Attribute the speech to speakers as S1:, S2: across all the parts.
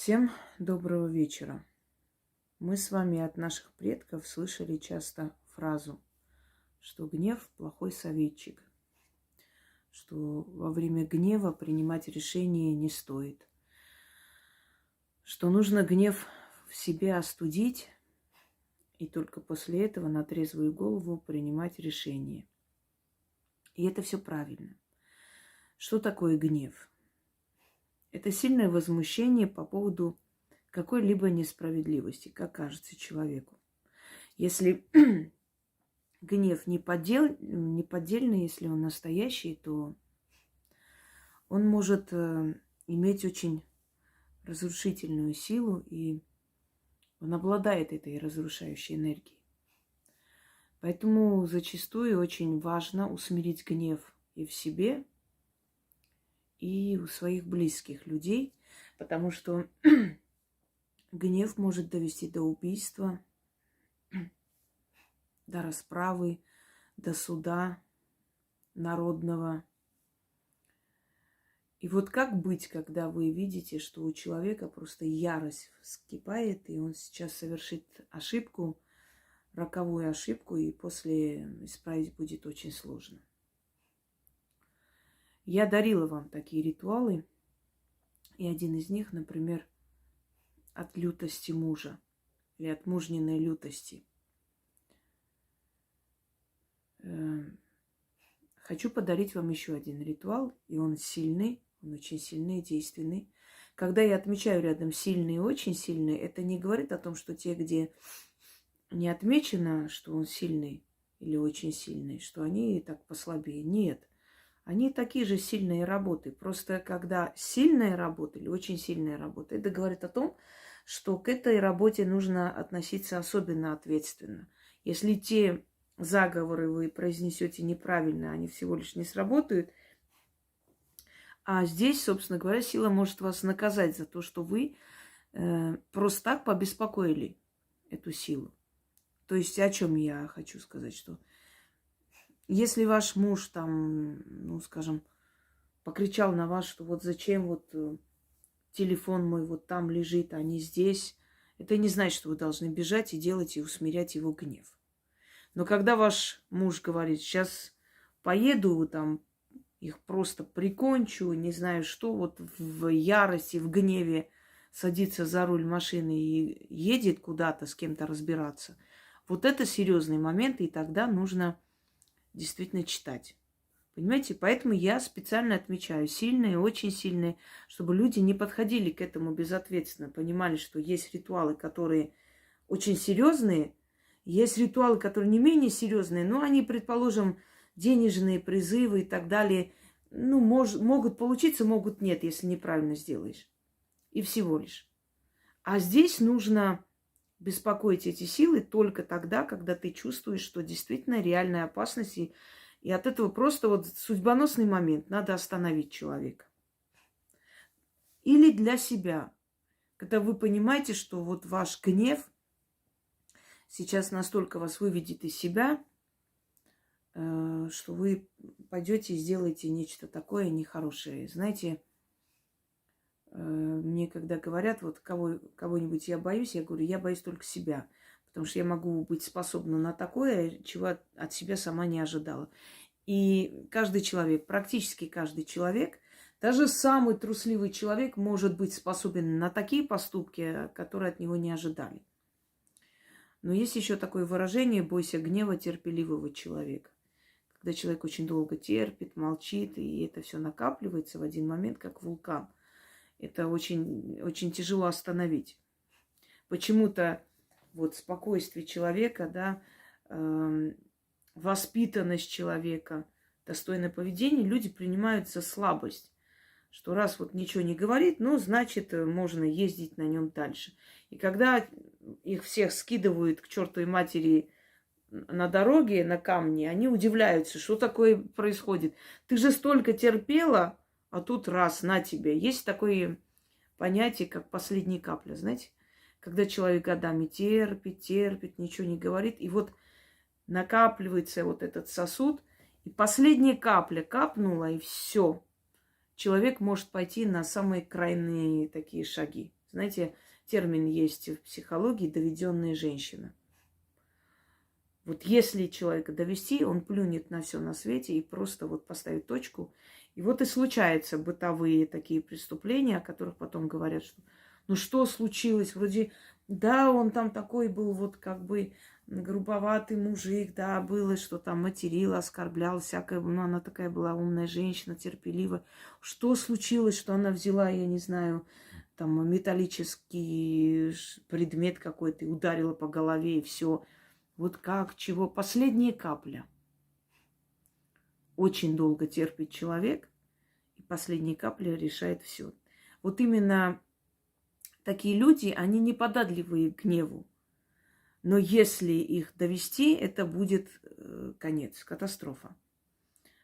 S1: Всем доброго вечера. Мы с вами от наших предков слышали часто фразу, что гнев – плохой советчик, что во время гнева принимать решения не стоит, что нужно гнев в себе остудить и только после этого на трезвую голову принимать решения. И это все правильно. Что такое гнев? Это сильное возмущение по поводу какой-либо несправедливости, как кажется человеку. Если гнев неподдельный, если он настоящий, то он может иметь очень разрушительную силу, и он обладает этой разрушающей энергией. Поэтому зачастую очень важно усмирить гнев и в себе, и у своих близких людей, потому что гнев может довести до убийства, до расправы, до суда народного. И вот как быть, когда вы видите, что у человека просто ярость вскипает, и он сейчас совершит ошибку, роковую ошибку, и после исправить будет очень сложно. Я дарила вам такие ритуалы, и один из них, например, от лютости мужа или от мужниной лютости. Хочу подарить вам еще один ритуал, и он сильный, он очень сильный и действенный. Когда я отмечаю рядом сильный и очень сильный, это не говорит о том, что те, где не отмечено, что он сильный или очень сильный, что они так послабее. Нет. Они такие же сильные работы. Просто когда сильная работа или очень сильная работа, это говорит о том, что к этой работе нужно относиться особенно ответственно. Если те заговоры вы произнесете неправильно, они всего лишь не сработают. А здесь, собственно говоря, сила может вас наказать за то, что вы просто так побеспокоили эту силу. То есть о чем я хочу сказать, что если ваш муж там, ну, скажем, покричал на вас, что вот зачем вот телефон мой вот там лежит, а не здесь, это не значит, что вы должны бежать и делать и усмирять его гнев. Но когда ваш муж говорит, сейчас поеду там, их просто прикончу, не знаю что, вот в ярости, в гневе садится за руль машины и едет куда-то с кем-то разбираться, вот это серьезный момент, и тогда нужно действительно читать. Понимаете? Поэтому я специально отмечаю сильные, очень сильные, чтобы люди не подходили к этому безответственно, понимали, что есть ритуалы, которые очень серьезные, есть ритуалы, которые не менее серьезные, но они, предположим, денежные призывы и так далее, ну, могут получиться, могут нет, если неправильно сделаешь. И всего лишь. А здесь нужно беспокоить эти силы только тогда, когда ты чувствуешь, что действительно реальная опасность, и от этого просто вот судьбоносный момент, надо остановить человека. Или для себя, когда вы понимаете, что вот ваш гнев сейчас настолько вас выведет из себя, что вы пойдете и сделаете нечто такое нехорошее. Знаете, мне когда говорят, вот кого-нибудь я боюсь, я говорю, я боюсь только себя. Потому что я могу быть способна на такое, чего от себя сама не ожидала. И каждый человек, практически каждый человек, даже самый трусливый человек может быть способен на такие поступки, которые от него не ожидали. Но есть еще такое выражение «бойся гнева терпеливого человека». Когда человек очень долго терпит, молчит, и это все накапливается в один момент, как вулкан. Это очень, очень тяжело остановить. Почему-то вот спокойствие человека, да, воспитанность человека, достойное поведение люди принимают за слабость. Что раз вот ничего не говорит, ну, значит, можно ездить на нем дальше. И когда их всех скидывают к чертовой матери на дороге, на камни, они удивляются, что такое происходит. Ты же столько терпела, а тут раз, на тебе. Есть такое понятие, как последняя капля, знаете? Когда человек годами терпит, ничего не говорит, и вот накапливается вот этот сосуд, и последняя капля капнула, и все. человек может пойти на самые крайние такие шаги. Знаете, термин есть в психологии «доведенная женщина». Вот если человека довести, он плюнет на все на свете и просто вот поставит точку. И вот и случаются бытовые такие преступления, о которых потом говорят, что ну что случилось? Вроде, да, он там такой был вот как бы грубоватый мужик, да, было, что там материл, оскорблял, всякое. Ну, она такая была умная женщина, терпеливая. Что случилось, что она взяла, я не знаю, там металлический предмет какой-то и ударила по голове, и все. Вот как, чего? Последняя капля. Очень долго терпит человек, и последняя капля решает все. Вот именно такие люди, они не податливые к гневу. Но если их довести, это будет конец, катастрофа.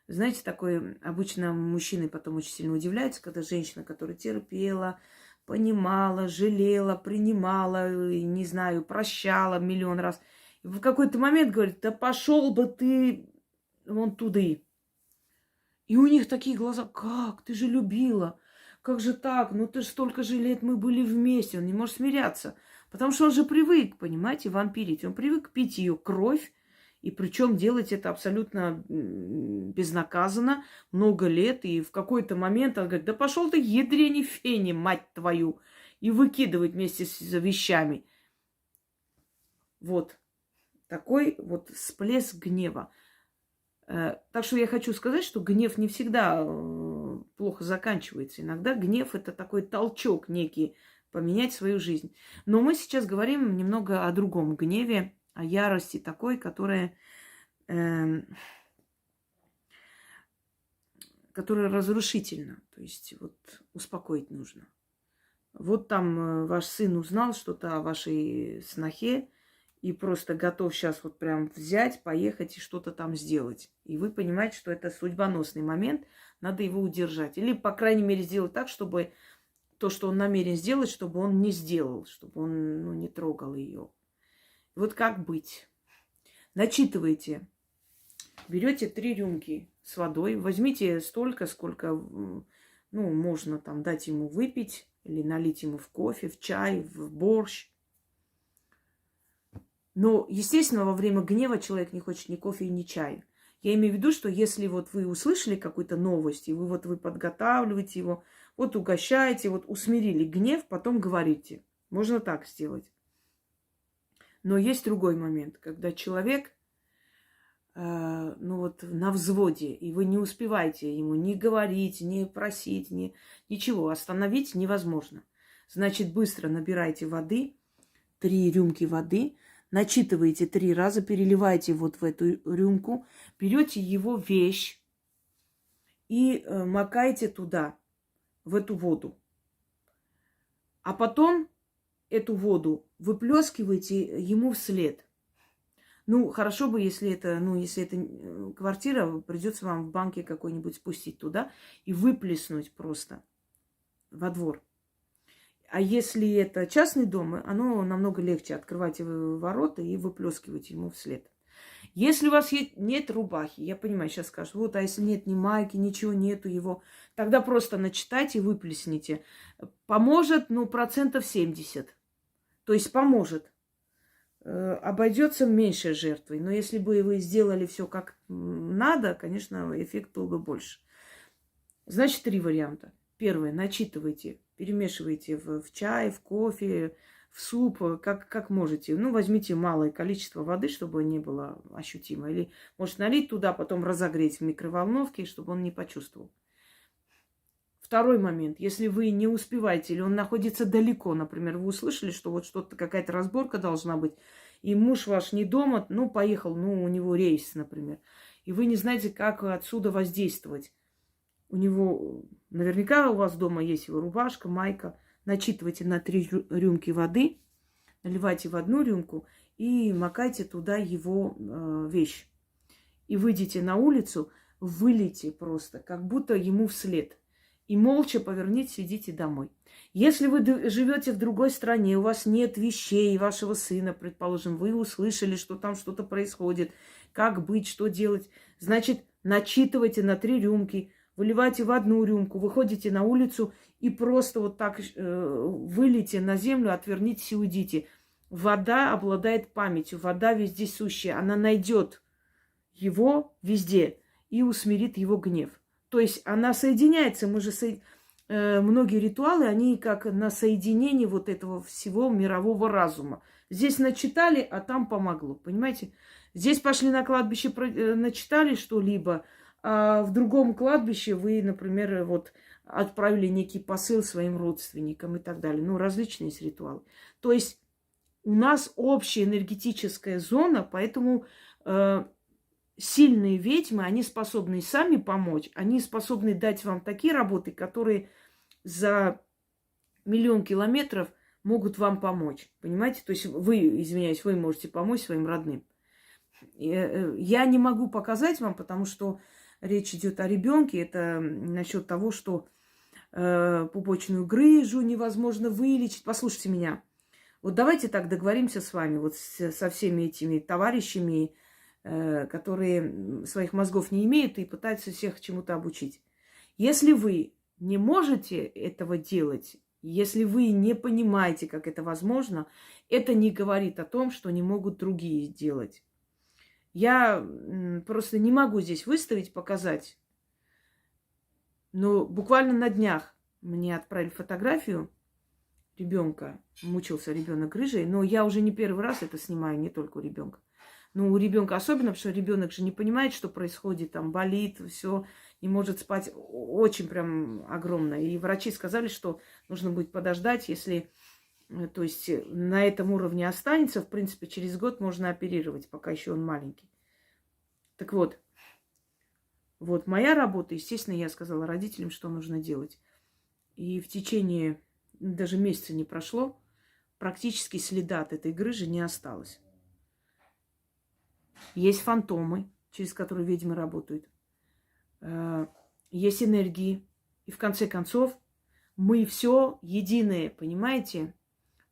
S1: Знаете, такое обычно мужчины потом очень сильно удивляются, когда женщина, которая терпела, понимала, жалела, принимала, не знаю, прощала миллион раз, и в какой-то момент говорит: да пошел бы ты вон туды. И у них такие глаза: как? Ты же любила. Как же так? Ну ты же столько же лет мы были вместе. Он не может смиряться. Потому что он же привык, понимаете, вампирить. Он привык пить ее кровь. И причем делать это абсолютно безнаказанно, много лет. И в какой-то момент он говорит: да пошел ты, ядрени фени, мать твою. И выкидывает вместе с вещами. Вот. Такой вот всплеск гнева. Так что я хочу сказать, что гнев не всегда плохо заканчивается. Иногда гнев – это такой толчок некий поменять свою жизнь. Но мы сейчас говорим немного о другом гневе, о ярости такой, которая разрушительна. То есть вот успокоить нужно. Вот там ваш сын узнал что-то о вашей снохе, и просто готов сейчас вот прям взять, поехать и что-то там сделать. И вы понимаете, что это судьбоносный момент, надо его удержать. Или, по крайней мере, сделать так, чтобы то, что он намерен сделать, чтобы он не сделал, чтобы он не трогал ее. Вот как быть? Начитывайте. Берете 3 рюмки с водой, возьмите столько, сколько можно там дать ему выпить, или налить ему в кофе, в чай, в борщ. Но, естественно, во время гнева человек не хочет ни кофе, ни чая. Я имею в виду, что если вот вы услышали какую-то новость, и вы подготавливаете его, вот угощаете, вот усмирили гнев, потом говорите. Можно так сделать. Но есть другой момент, когда человек, на взводе, и вы не успеваете ему ни говорить, ни просить, ничего. Остановить невозможно. Значит, быстро набирайте воды, 3 рюмки воды, начитываете 3 раза, переливаете вот в эту рюмку, берете его вещь и макаете туда, в эту воду. А потом эту воду выплескиваете ему вслед. Хорошо бы, если это квартира, придется вам в банке какой-нибудь спустить туда и выплеснуть просто во двор. А если это частный дом, оно намного легче. Открывайте ворота и выплескивайте ему вслед. Если у вас нет рубахи, я понимаю, сейчас скажут, а если нет ни майки, ничего нету его, тогда просто начитайте и выплесните. Поможет, 70%. То есть поможет. Обойдется меньшей жертвой. Но если бы вы сделали все как надо, конечно, эффект был бы больше. Значит, 3 варианта. Первое. Начитывайте, перемешивайте в чай, в кофе, в суп, как можете. Возьмите малое количество воды, чтобы не было ощутимо. Или, может, налить туда, потом разогреть в микроволновке, чтобы он не почувствовал. Второй момент. Если вы не успеваете, или он находится далеко, например, вы услышали, что вот что-то, какая-то разборка должна быть, и муж ваш не дома, поехал, у него рейс, например, и вы не знаете, как отсюда воздействовать. У него, наверняка у вас дома есть его рубашка, майка. Начитывайте на 3 рюмки воды, наливайте в 1 рюмку и макайте туда его вещь. И выйдите на улицу, вылейте просто, как будто ему вслед. И молча повернитесь, идите домой. Если вы живете в другой стране, у вас нет вещей вашего сына, предположим, вы услышали, что там что-то происходит, как быть, что делать, значит, начитывайте на 3 рюмки, выливайте в одну рюмку, выходите на улицу и просто вот так вылейте на землю, отвернитесь и уйдите. Вода обладает памятью, вода вездесущая, она найдет его везде и усмирит его гнев. То есть она соединяется, многие ритуалы, они как на соединении вот этого всего мирового разума. Здесь начитали, а там помогло, понимаете? Здесь пошли на кладбище, начитали что-либо, а в другом кладбище вы, например, вот отправили некий посыл своим родственникам и так далее. Ну, различные есть ритуалы. То есть у нас общая энергетическая зона, поэтому сильные ведьмы, они способны сами помочь, они способны дать вам такие работы, которые за 1 000 000 километров могут вам помочь. Понимаете? То есть вы, извиняюсь, вы можете помочь своим родным. Я не могу показать вам, потому что речь идет о ребенке. Это насчет того, что пупочную грыжу невозможно вылечить. Послушайте меня. Вот давайте так договоримся с вами, вот со всеми этими товарищами, которые своих мозгов не имеют и пытаются всех чему-то обучить. Если вы не можете этого делать, если вы не понимаете, как это возможно, это не говорит о том, что не могут другие делать. Я просто не могу здесь выставить, показать. Но буквально на днях мне отправили фотографию ребенка. Мучился ребенок грыжей, но я уже не первый раз это снимаю, не только у ребенка. Ну, у ребенка особенно, потому что ребенок же не понимает, что происходит, там болит, все, не может спать. Очень прям огромно. И врачи сказали, что нужно будет подождать, если, то есть, на этом уровне останется, в принципе, через год можно оперировать, пока еще он маленький. Так вот, вот моя работа, естественно, я сказала родителям, что нужно делать. И в течение даже месяца не прошло, практически следа от этой грыжи не осталось. Есть фантомы, через которые ведьмы работают. Есть энергии. И в конце концов, мы все единое, понимаете?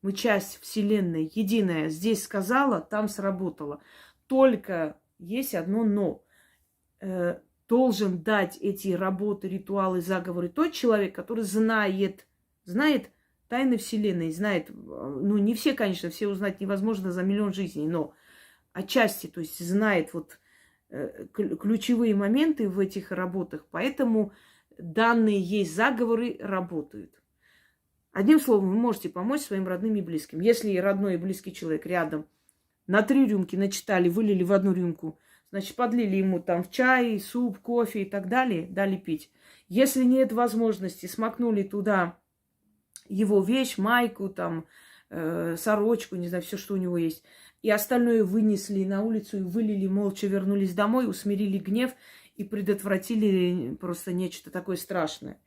S1: Мы часть Вселенной, единая. Здесь сказала, там сработало. Только есть одно но. Должен дать эти работы, ритуалы, заговоры тот человек, который знает тайны Вселенной, знает, ну, не все, конечно, все узнать невозможно за 1 000 000 жизней, но отчасти, то есть знает вот ключевые моменты в этих работах, поэтому данные есть заговоры, работают. Одним словом, вы можете помочь своим родным и близким. Если родной и близкий человек рядом, на 3 рюмки начитали, вылили в 1 рюмку, значит, подлили ему там в чай, суп, кофе и так далее, дали пить. Если нет возможности, смакнули туда его вещь, майку, там, сорочку, не знаю, все, что у него есть, и остальное вынесли на улицу и вылили, молча вернулись домой, усмирили гнев и предотвратили просто нечто такое страшное.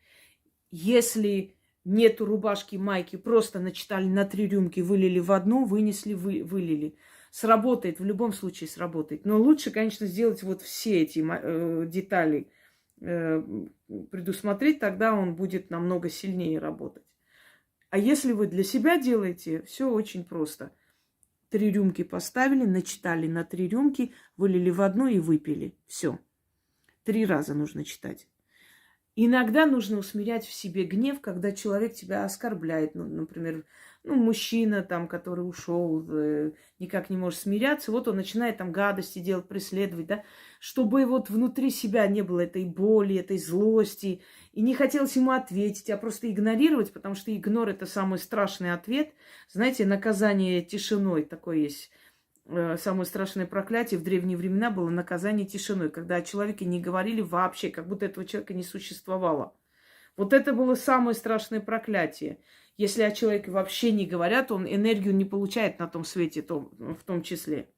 S1: Если нету рубашки, майки, просто начитали на 3 рюмки, вылили в одну, вынесли, вылили. Сработает, в любом случае сработает. Но лучше, конечно, сделать вот все эти детали, предусмотреть, тогда он будет намного сильнее работать. А если вы для себя делаете, все очень просто. 3 рюмки поставили, начитали на 3 рюмки, вылили в одну и выпили. Все. 3 раза нужно читать. Иногда нужно усмирять в себе гнев, когда человек тебя оскорбляет. Ну, например, мужчина, там, который ушел, никак не может смиряться. Вот он начинает там гадости делать, преследовать, да. Чтобы вот внутри себя не было этой боли, этой злости. И не хотелось ему ответить, а просто игнорировать, потому что игнор – это самый страшный ответ. Знаете, наказание тишиной такое есть. Самое страшное проклятие в древние времена было наказание тишиной, когда о человеке не говорили вообще, как будто этого человека не существовало. Вот это было самое страшное проклятие. Если о человеке вообще не говорят, он энергию не получает на том свете, в том числе.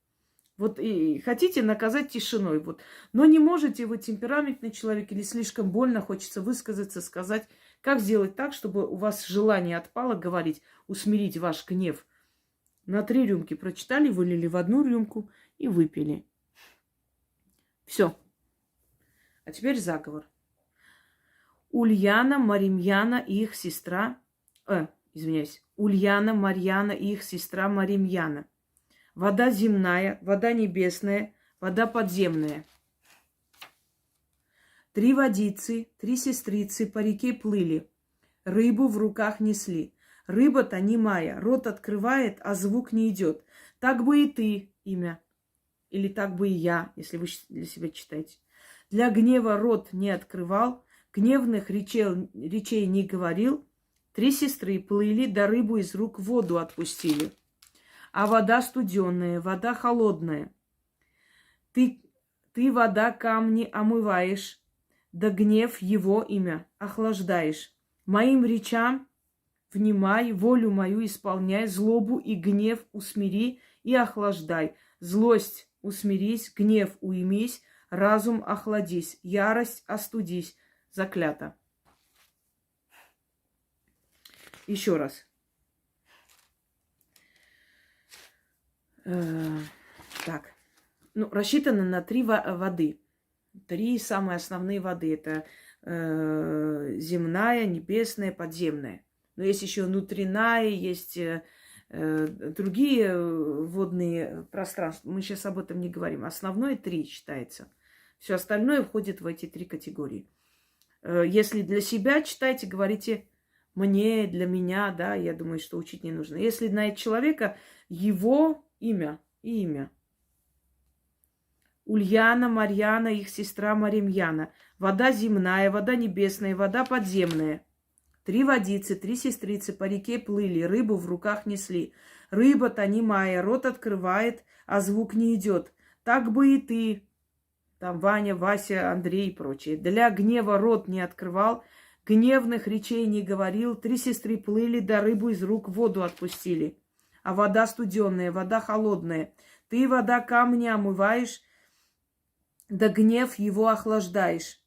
S1: Вот и хотите наказать тишиной, вот. Но не можете, вы темпераментный человек или слишком больно, хочется высказаться, сказать. Как сделать так, чтобы у вас желание отпало говорить, усмирить ваш гнев? На 3 рюмки прочитали, вылили в 1 рюмку и выпили. Все. А теперь заговор. Ульяна, Маримьяна и их сестра... Ульяна, Марьяна и их сестра Маримьяна. Вода земная, вода небесная, вода подземная. 3 водицы, 3 сестрицы по реке плыли, рыбу в руках несли. Рыба-то немая, рот открывает, а звук не идет. Так бы и ты, имя, или так бы и я, если вы для себя читаете. Для гнева рот не открывал, гневных речей не говорил. 3 сестры плыли, да рыбу из рук в воду отпустили. А вода студеная, вода холодная. Ты вода камни омываешь, да гнев его имя охлаждаешь. Моим речам внимай, волю мою исполняй, злобу и гнев усмири и охлаждай. Злость усмирись, гнев уймись, разум охладись, ярость остудись. Заклято. Еще раз. Так. Ну, рассчитано на 3 воды. 3 самые основные воды. Это земная, небесная, подземная. Но есть еще внутренняя, есть другие водные пространства. Мы сейчас об этом не говорим. Основное 3 считается. Все остальное входит в эти 3 категории. Если для себя читайте, говорите мне, для меня, да, я думаю, что учить не нужно. Если знает человека, его имя и имя. Ульяна, Марьяна, их сестра Маримьяна. Вода земная, вода небесная, вода подземная. 3 водицы, 3 сестрицы по реке плыли, рыбу в руках несли. Рыба-то немая, рот открывает, а звук не идет. Так бы и ты, там Ваня, Вася, Андрей и прочие. Для гнева рот не открывал, гневных речей не говорил. 3 сестры плыли, да рыбу из рук в воду отпустили. А вода студеная, вода холодная. Ты, вода, камни омываешь, да гнев его охлаждаешь.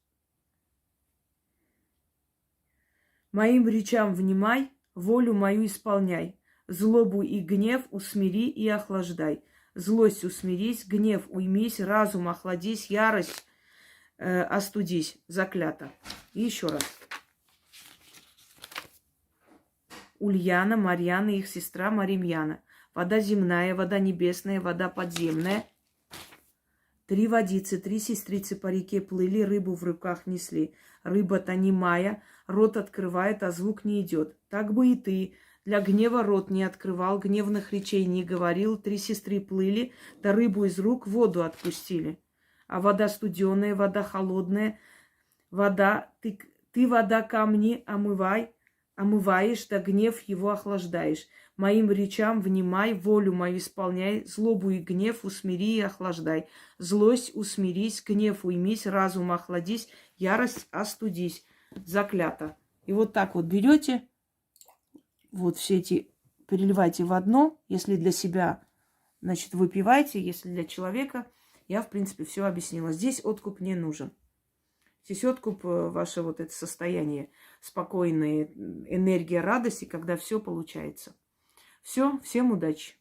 S1: Моим речам внимай, волю мою исполняй. Злобу и гнев усмири и охлаждай. Злость усмирись, гнев уймись, разум охладись, ярость остудись. Заклято. И еще раз. Ульяна, Марьяна, их сестра Маримьяна. Вода земная, вода небесная, вода подземная. 3 водицы, 3 сестрицы по реке плыли, рыбу в руках несли. Рыба-то немая, рот открывает, а звук не идет. Так бы и ты. Для гнева рот не открывал, гневных речей не говорил. 3 сестры плыли, да рыбу из рук в воду отпустили. А вода студеная, вода холодная. Вода, ты вода камни омываешь, да гнев его охлаждаешь. Моим речам внимай, волю мою исполняй, злобу и гнев усмири и охлаждай. Злость усмирись, гнев уймись, разум охладись, ярость остудись. Заклято. И вот так вот берете, вот все эти переливайте в одно. Если для себя, значит, выпивайте. Если для человека, я, в принципе, все объяснила. Здесь откуп не нужен. Здесь откуп ваше вот это состояние, спокойная энергия радости, когда все получается. Все, всем удачи.